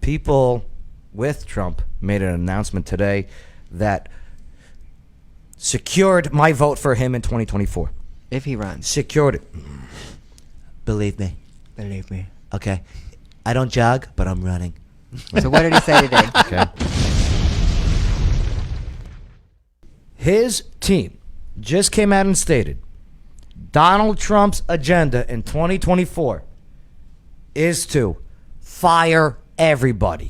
people with Trump made an announcement today that secured my vote for him in 2024. If he runs. Secured it. Believe me. Okay. I don't jog, but I'm running. So what did he say today? Okay. His team just came out and stated Donald Trump's agenda in 2024 is to fire everybody.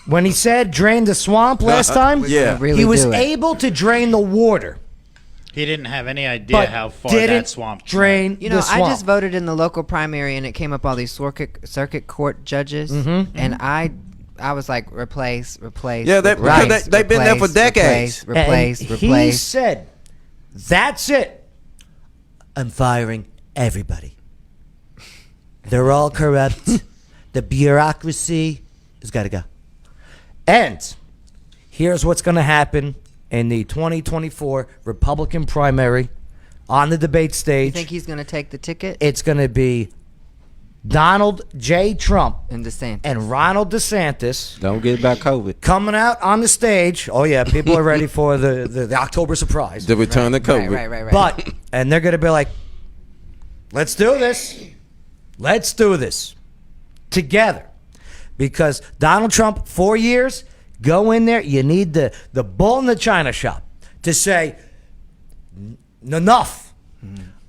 When he said drain the swamp last time, he was able to drain the water. He didn't have any idea how far that swamp drained. You know, I just voted in the local primary, and it came up all these circuit court judges, and I was like, replace. Yeah, they've been there for decades. Replace. He said, "That's it. I'm firing everybody. They're all corrupt. The bureaucracy has got to go." And here's what's going to happen in the 2024 Republican primary on the debate stage. You think he's going to take the ticket? It's going to be Donald J. Trump and DeSantis and Ronald DeSantis. Don't get about COVID. Coming out on the stage. Oh, yeah, people are ready for the October surprise. The return of COVID. Right. But, and they're going to be like, let's do this. Let's do this together. Because Donald Trump, 4 years, go in there. You need the bull in the china shop to say, enough.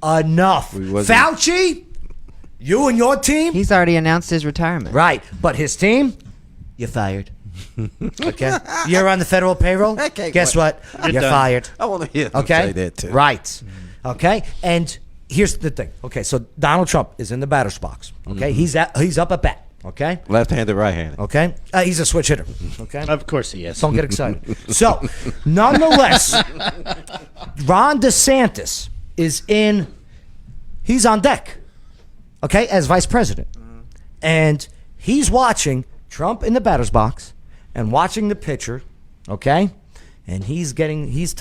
Enough. Fauci, you and your team. He's already announced his retirement. Right. But his team, you're fired. Okay? You're on the federal payroll. Guess what? You're fired. I want to hear him say that too. Right. Okay? And here's the thing. Okay, so Donald Trump is in the batter's box. Okay? He's up at bat. Okay? Left-handed, right-handed. Okay? He's a switch hitter. Okay? Of course he is. Don't get excited. So, nonetheless, Ron DeSantis he's on deck, okay, as vice president. And he's watching Trump in the batter's box and watching the pitcher, okay? And he's getting his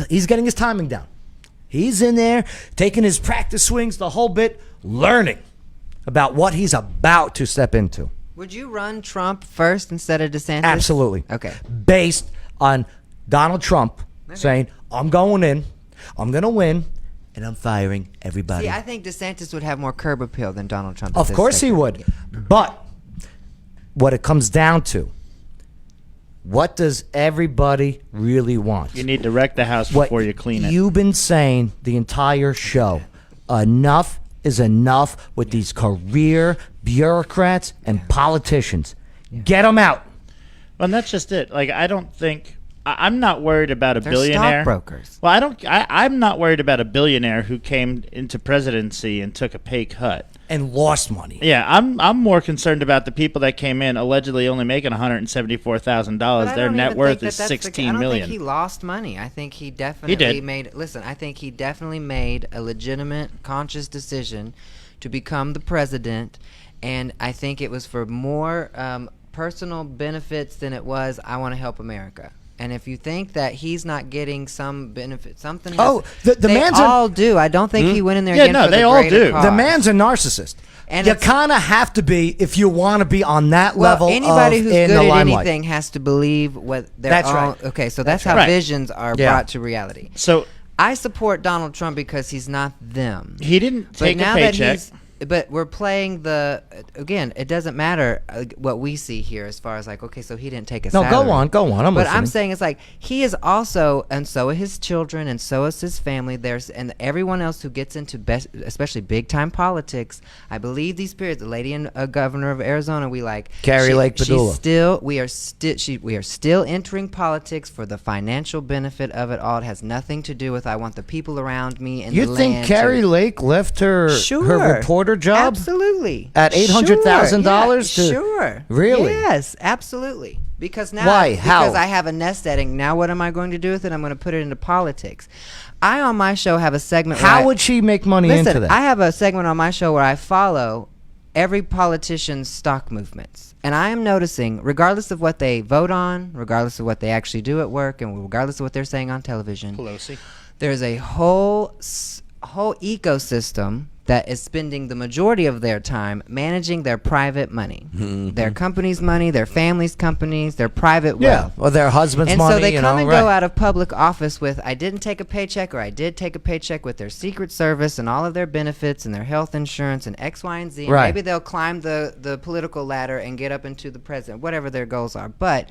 timing down. He's in there taking his practice swings, the whole bit, learning about what he's about to step into. Would you run Trump first instead of DeSantis? Absolutely. Okay. Based on Donald Trump saying, I'm going in, I'm going to win, and I'm firing everybody. See, I think DeSantis would have more curb appeal than Donald Trump. Of course he would. But what it comes down to, what does everybody really want? You need to wreck the house before you clean it. You've been saying the entire show, enough is enough with these career bureaucrats and politicians. Get them out. Well, and that's just it. Like, I don't think I'm not worried about a billionaire. Stockbrokers. Well, I'm not worried about a billionaire who came into presidency and took a pay cut and lost money. Yeah, I'm more concerned about the people that came in allegedly only making $174,000. Their net worth is $16 million. I don't think he lost money. I think he definitely made. Listen, I think he definitely made a legitimate, conscious decision to become the president, and I think it was for more personal benefits than it was I want to help America. And if you think that he's not getting some benefit, something the man's all do. I don't think he went in there. Yeah, no, they all do. The man's a narcissist. And you kind of have to be if you want to be on that level. Anybody who's good at limelight. anything has to believe what they're. That's right. Okay, so that's how visions are brought to reality. So I support Donald Trump because he's not them. He didn't take a paycheck. But we're playing again, it doesn't matter what we see here as far as like, okay, so he didn't take a salary. No, go on. I'm saying it's like he is also, and so are his children, and so is his family. And everyone else who gets into especially big time politics. I believe these periods. The lady and governor of Arizona, we like Carrie Lake Padula. We are still entering politics for the financial benefit of it all. It has nothing to do with I want the people around me and you the think land. Carrie Lake left her reporter job absolutely at $800,000 sure really yes absolutely because now How? I have a nest egg. Now what am I going to do with it? I'm going to put it into politics. I on my show have a segment how would she make money into that? I have a segment on my show where I follow every politician's stock movements, and I am noticing, regardless of what they vote on, regardless of what they actually do at work, and regardless of what they're saying on television, Pelosi, there's a whole ecosystem that is spending the majority of their time managing their private money, their company's money, their family's companies, their private wealth. Or their husband's and money. And so they come and right. go out of public office with, I didn't take a paycheck, or I did take a paycheck, with their Secret Service and all of their benefits and their health insurance and X, Y, and Z. And right. maybe they'll climb the political ladder and get up into the president, whatever their goals are. But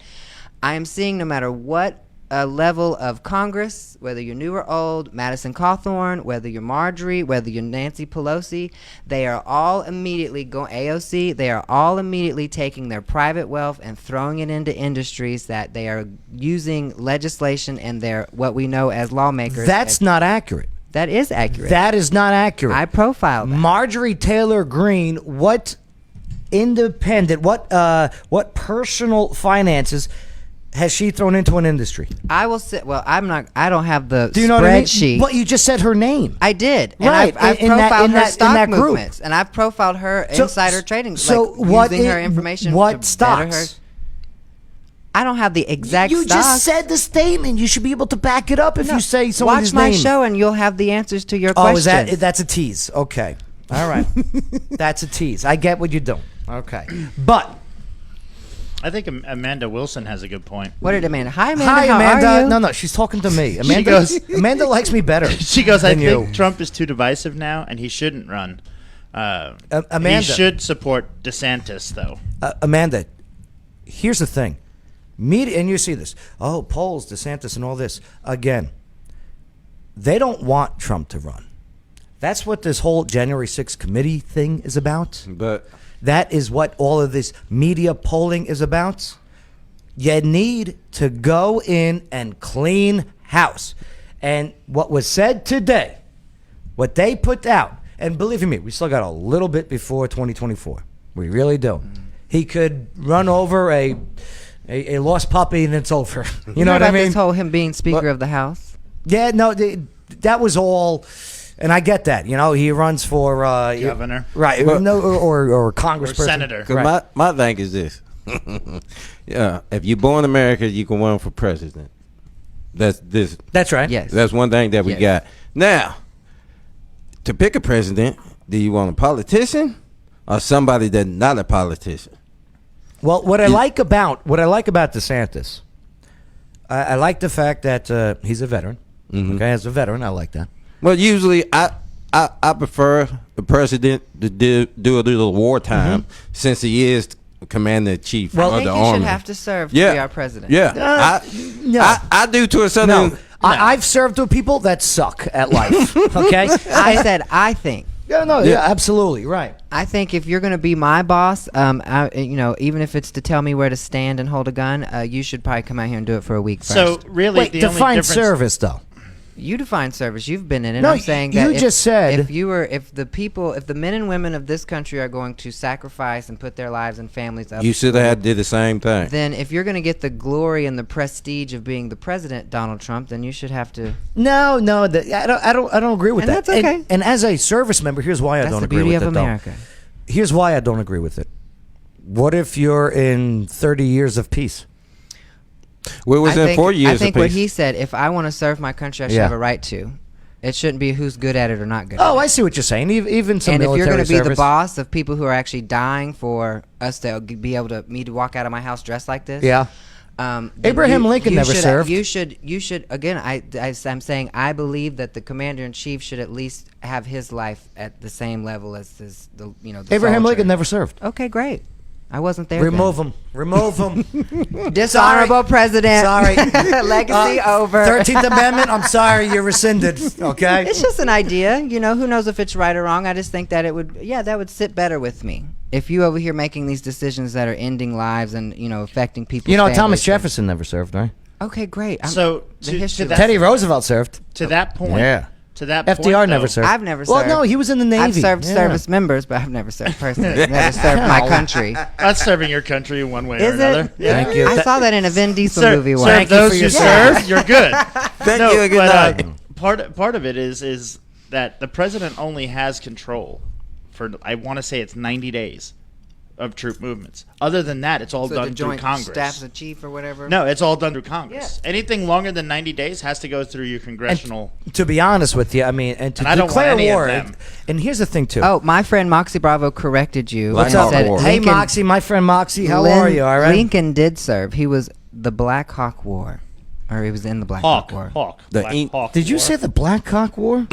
I am seeing, no matter what level of Congress, whether you're new or old, Madison Cawthorn, whether you're Marjorie, whether you're Nancy Pelosi, they are all immediately AOC, they are all immediately taking their private wealth and throwing it into industries that they are using legislation and their, what we know as lawmakers. That's not accurate. That is accurate. That is not accurate. I profiled that. Marjorie Taylor Greene, what independent, what personal finances has she thrown into an industry? I will say, well, I don't have the Do you know what I mean? spreadsheet. But you just said her name. I did. And Right. I've In profiled her that stock group. movements. And I've profiled her insider trading. So like what using her information what to stocks? better her. I don't have the exact You stocks. just said the statement. You should be able to back it up if you say someone's Watch my name. show and you'll have the answers to your Oh, questions. that's a tease. Okay. All right. That's a tease. I get what you're doing. Okay. But I think Amanda Wilson has a good point. What did Amanda? Hi, Amanda. hi, how Amanda. Are you? No, she's talking to me. Amanda She goes, Amanda likes me better. She goes, I than think you. Trump is too divisive now, and he shouldn't run. Amanda. He should support DeSantis, though. Amanda, here's the thing. Media, and you see this. Oh, polls, DeSantis, and all this. Again, they don't want Trump to run. That's what this whole January 6th committee thing is about. But that is what all of this media polling is about. You need to go in and clean house. And what was said today, what they put out, and believe me, we still got a little bit before 2024. We really do. He could run over a lost puppy and it's over. You know what I mean? This whole him being Speaker of the House. Yeah, no, that was all. And I get that, he runs for governor, right? But, or congressperson, or senator. Right. My thing is this: yeah, if you're born in America, you can run for president. That's right. Yes, that's one thing that we got. Now, to pick a president, do you want a politician or somebody that's not a politician? Well, what I like about DeSantis, I like the fact that he's a veteran. Mm-hmm. Okay, as a veteran, I like that. Well, usually I prefer the president to do a little wartime since he is commander in chief Well, of I think the he army. should have to serve to be our president. Yeah, No. I do to a certain. No, I've served with people that suck at life. Okay, I said I think. Yeah, absolutely right. I think if you're going to be my boss, even if it's to tell me where to stand and hold a gun, you should probably come out here and do it for a week first. So really, Wait, the only define difference. service though. You define service. You've been in it. No, I'm saying you that just said- if the men and women of this country are going to sacrifice and put their lives and families up, You should have did the same thing. then if you're going to get the glory and the prestige of being the president, Donald Trump, then you should have to. No, I don't agree with And that. that's okay. And as a service member, here's why I That's don't the agree beauty with of it. America. Though. Here's why I don't agree with it. What if you're in 30 years of peace? We was in 4 years I think of what peace. he said, if I want to serve my country, I should Yeah. have a right to. It shouldn't be who's good at it or not good Oh, at it. I see what you're saying. Even some And if military you're going to be the service. boss of people who are actually dying for us to be able to walk out of my house dressed like this, Yeah. then Abraham Lincoln never served. You should. Again, I'm saying I believe that the commander in chief should at least have his life at the same level as the Abraham soldier. Lincoln never served. Okay, great. I wasn't there. Remove him. Remove him. Dishonorable president. Sorry. Legacy over. 13th Amendment. I'm sorry, you're rescinded. Okay. It's just an idea. Who knows if it's right or wrong. I just think that that would sit better with me. If you over here making these decisions that are ending lives and, affecting people. Thomas Jefferson never served, right? Okay, great. So the to history that- Teddy Roosevelt served. To that point. Yeah. To that FDR point, never though, served. I've never Well, served. no, he was in the Navy. I've served Yeah. service members, but I've never served personally. Never served my country. That's serving your country in one way or Is another. it? Yeah. Thank you. I saw that in a Vin Diesel Serve movie once. serve those you who for your serve. You're good. Thank you and good night. Part of it is that the president only has control for, I want to say it's 90 days of troop movements. Other than that, it's all done through Congress. Staff's a chief or whatever. No, it's all done through Congress. Yeah. Anything longer than 90 days has to go through your congressional. And to be honest with you, I mean, and to I don't declare want any war. of them. And here's the thing too. Oh, my friend Moxie Bravo corrected you. What's and up? said Hey, Lincoln- Moxie, my friend Moxie, how are you? All right. Lincoln did serve. He was the Black Hawk War, or he was in the Black Hawk War. Hawk Did you War. say the Black Hawk War?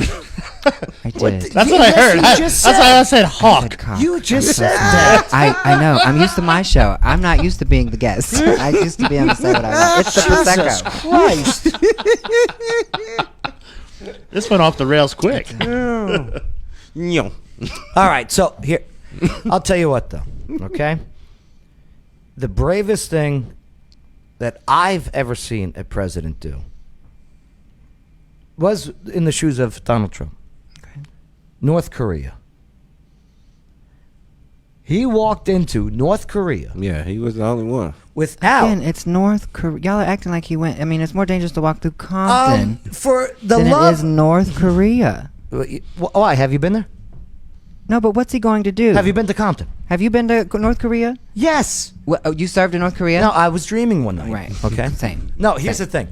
I did. That's what I heard. That's why I said hawk. You just said that. I know. I'm used to my show. I'm not used to being the guest. I used to be able to say what I want. It's the Jesus Prosecco. Christ. This went off the rails quick. Yo. All right, so here, I'll tell you what though, okay? The bravest thing that I've ever seen a president do was in the shoes of Donald Trump. Okay. North Korea. He walked into North Korea Yeah, he was the only one. without Again, it's North Korea. Y'all are acting like he went. I mean, it's more dangerous to walk through Compton for the than it love. is North Korea. Why? Have you been there? No, but what's he going to do? Have you been to Compton? Have you been to North Korea? Yes. What, oh, you served in North Korea? No, I was dreaming one night. Right. Okay. Same. No, here's the thing.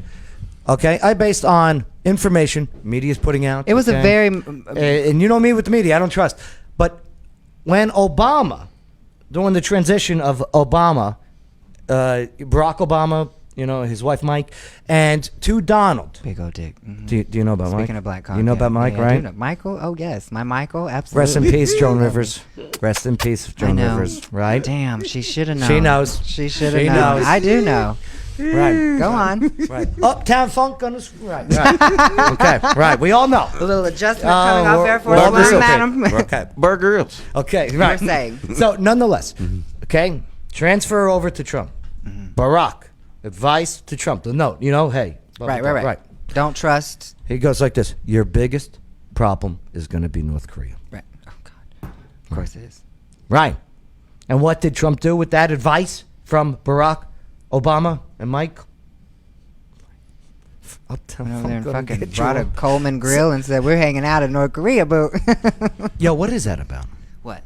Okay, I based on information media's putting out. It was a okay? very. And you know me with the media, I don't trust. But when Obama, during the transition of Obama, Barack Obama, you know, his wife Mike, and to Donald. Big old dick. Mm-hmm. Do you know about Mike? Speaking of black cock, you know about Mike, I right? do know. Michael? Oh, yes. My Michael? Absolutely. Rest in peace, Joan Rivers. Rest in peace, Joan know. Rivers, right? Damn, she should have known. She knows. She should have She known. knows. I do know. Right. Go on. Right. Uptown Funk on the right. Okay. Right. We all know. A little adjustment coming off Air Force we're One, okay. madam. Okay. Burger Grills. Okay. You're Right. saying. So, nonetheless, okay, transfer over to Trump. Barack, advice to Trump. The note, you know, hey. Blah, blah, Right. blah. Don't trust. He goes like this: your biggest problem is going to be North Korea. Right. Oh, God. Of course it is. Right. And what did Trump do with that advice from Barack Obama and Mike? Went over there and fucking brought a Coleman grill and said, we're hanging out in North Korea, boo. Yo, what is that about? What?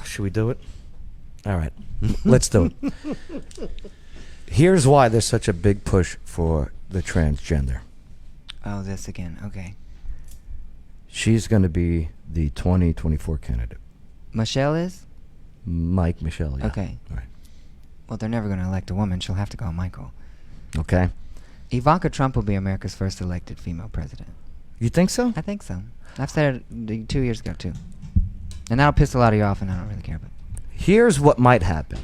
Should we do it? All right. Let's do it. Here's why there's such a big push for the transgender. Oh, this again. Okay. She's going to be the 2024 candidate. Michelle is? Michelle, yeah. Okay. All right. Well, they're never going to elect a woman. She'll have to go Michael. Okay. Ivanka Trump will be America's first elected female president. You think so? I think so. I've said it 2 years ago, too. And that'll piss a lot of you off, and I don't really care. But Here's what might happen.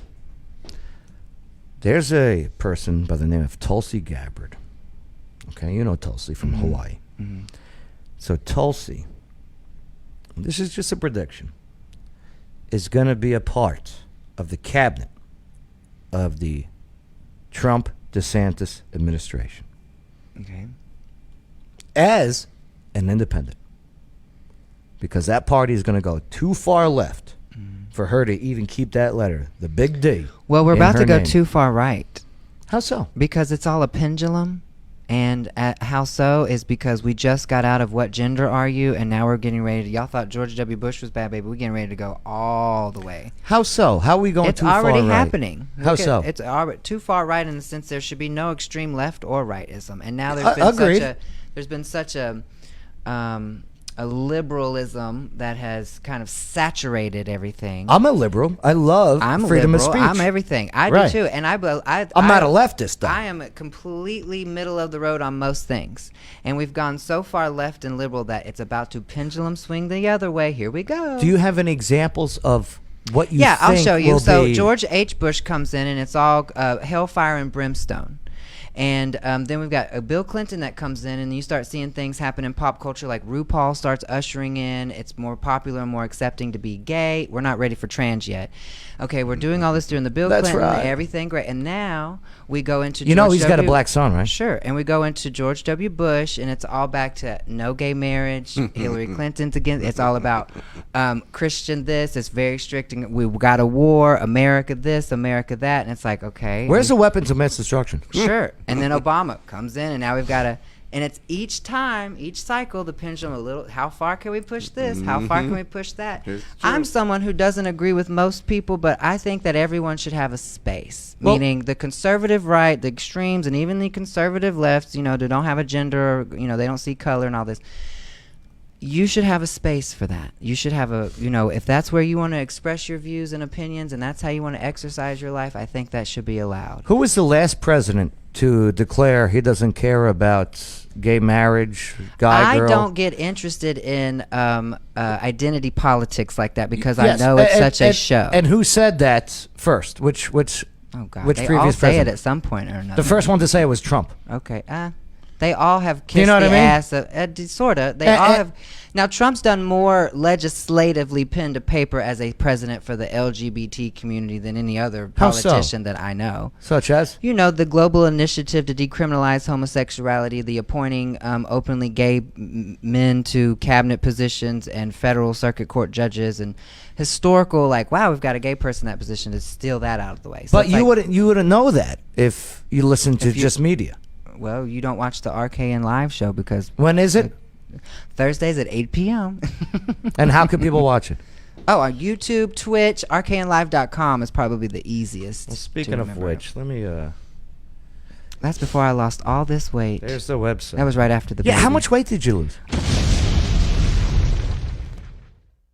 There's a person by the name of Tulsi Gabbard. Okay, you know Tulsi from Hawaii. Mm-hmm. So Tulsi, this is just a prediction, is going to be a part of the cabinet of the Trump-DeSantis administration Okay. as an independent. Because that party is going to go too far left for her to even keep that letter, the big D. Well, we're in about her to go name. too far right. How so? Because it's all a pendulum. And how so is because we just got out of what gender are you, and now we're getting ready to. Y'all thought George W. Bush was bad, baby. We're getting ready to go all the way. How so? How are we going It's too far right? already happening. How Look at- so? It's already too far right in the sense there should be no extreme left or rightism. And now there's been Agreed. such a liberalism that has kind of saturated everything. I'm a liberal. I love I'm freedom liberal. of speech. I'm everything. I Right. do too. And I'm not a leftist, though. I am completely middle of the road on most things. And we've gone so far left and liberal that it's about to pendulum swing the other way. Here we go. Do you have any examples of what you Yeah, think I'll show you. will So be- George H. Bush comes in, and it's all hellfire and brimstone. And then we've got Bill Clinton that comes in, and you start seeing things happen in pop culture, like RuPaul starts ushering in. It's more popular and more accepting to be gay. We're not ready for trans yet. Okay, we're doing all this during the Bill That's Clinton, right. everything great. And now we go into You know George he's got a W. black son, right? Sure. And we go into George W. Bush, and it's all back to no gay marriage. Hillary Clinton's against. It's all about Christian this. It's very strict. And we got a war. America this, America that. And it's like, okay. Where's the weapons of mass destruction? Sure. And then Obama comes in, and now we've got a And it's each cycle, the pendulum a little. How far can we push this? How far can we push that? I'm someone who doesn't agree with most people, but I think that everyone should have a space. Meaning the conservative right, the extremes, and even the conservative lefts, they don't have a gender, or, they don't see color and all this. You should have a space for that. You should have if that's where you want to express your views and opinions and that's how you want to exercise your life, I think that should be allowed. Who was the last president to declare he doesn't care about gay marriage, girl? I don't get interested in identity politics like that because I know it's such a show. And who said that first? Which oh God, which they previous all say president? it at some point or another. The first one to say it was Trump. Okay. They all have kissed what the I mean? ass of, sort of. They all have. Now, Trump's done more legislatively pen to paper as a president for the LGBT community than any other politician that I know. Such as? The global initiative to decriminalize homosexuality, the appointing openly gay men to cabinet positions and federal circuit court judges, and historical, wow, we've got a gay person in that position, to steal that out of the way. So but you wouldn't know that if you listened to just media. Well, you don't watch the RKN live show because... When is it? Thursdays at 8 p.m. And how can people watch it? Oh, on YouTube, Twitch, rknlive.com is probably the easiest. Well, speaking of which, let me... That's before I lost all this weight. There's the website. That was right after the baby. baby. How much weight did you lose?